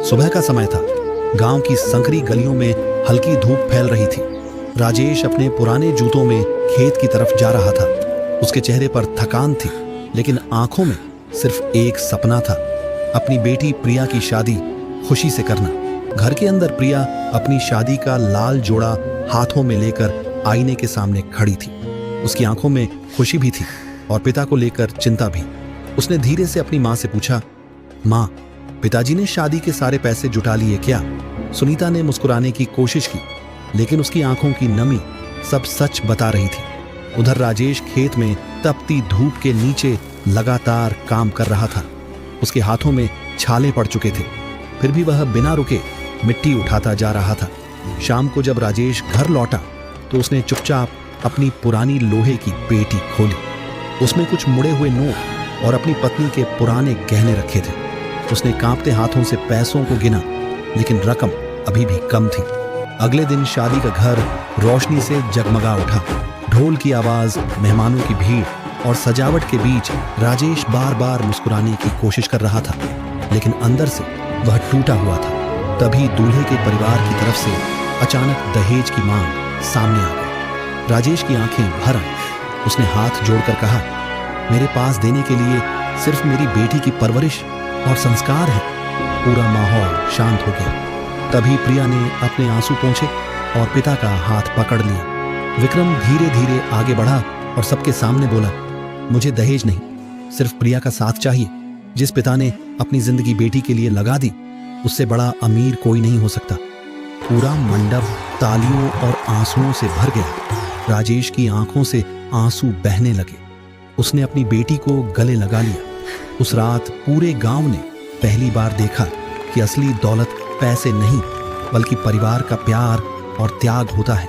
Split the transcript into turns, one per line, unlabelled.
सुबह का समय था। गांव की संकरी गलियों में हल्की धूप फैल रही थी। राजेश अपने पुराने जूतों में खेत की तरफ जा रहा था। उसके चेहरे पर थकान थी, लेकिन आंखों में सिर्फ एक सपना था, अपनी बेटी प्रिया की शादी खुशी से करना। घर के अंदर प्रिया अपनी शादी का लाल जोड़ा हाथों में लेकर आईने के सामने खड़ी थी। उसकी आंखों में खुशी भी थी और पिता को लेकर चिंता भी। उसने धीरे से अपनी मां से पूछा, मां, पिताजी ने शादी के सारे पैसे जुटा लिए क्या? सुनीता ने मुस्कुराने की कोशिश की, लेकिन उसकी आंखों की नमी सब सच बता रही थी। उधर राजेश खेत में तपती धूप के नीचे लगातार काम कर रहा था। उसके हाथों में छाले पड़ चुके थे, फिर भी वह बिना रुके मिट्टी उठाता जा रहा था। शाम को जब राजेश घर लौटा तो उसने चुपचाप अपनी पुरानी लोहे की पेटी खोली। उसमें कुछ मुड़े हुए नोट और अपनी पत्नी के पुराने गहने रखे थे। उसने कांपते हाथों से पैसों को गिना, लेकिन रकम अभी भी कम थी। अगले दिन शादी का घर रोशनी से जगमगा उठा। ढोल की आवाज, मेहमानों की भीड़ और सजावट के बीच राजेश बार बार मुस्कुराने की कोशिश कर रहा था, लेकिन अंदर से वह टूटा हुआ था। तभी दूल्हे के परिवार की तरफ से अचानक दहेज की मांग सामने आ गई। राजेश की आंखें भर आईं। उसने हाथ जोड़कर कहा, मेरे पास देने के लिए सिर्फ मेरी बेटी की परवरिश और संस्कार है। पूरा माहौल शांत हो गया। तभी प्रिया ने अपने आंसू पोंछे और पिता का हाथ पकड़ लिया। विक्रम धीरे धीरे आगे बढ़ा और सबके सामने बोला, मुझे दहेज नहीं, सिर्फ प्रिया का साथ चाहिए। जिस पिता ने अपनी जिंदगी बेटी के लिए लगा दी, उससे बड़ा अमीर कोई नहीं हो सकता। पूरा मंडप तालियों और आंसुओं से भर गया। राजेश की आंखों से आंसू बहने लगे। उसने अपनी बेटी को गले लगा लिया। उस रात पूरे गांव ने पहली बार देखा कि असली दौलत पैसे नहीं, बल्कि परिवार का प्यार और त्याग होता है।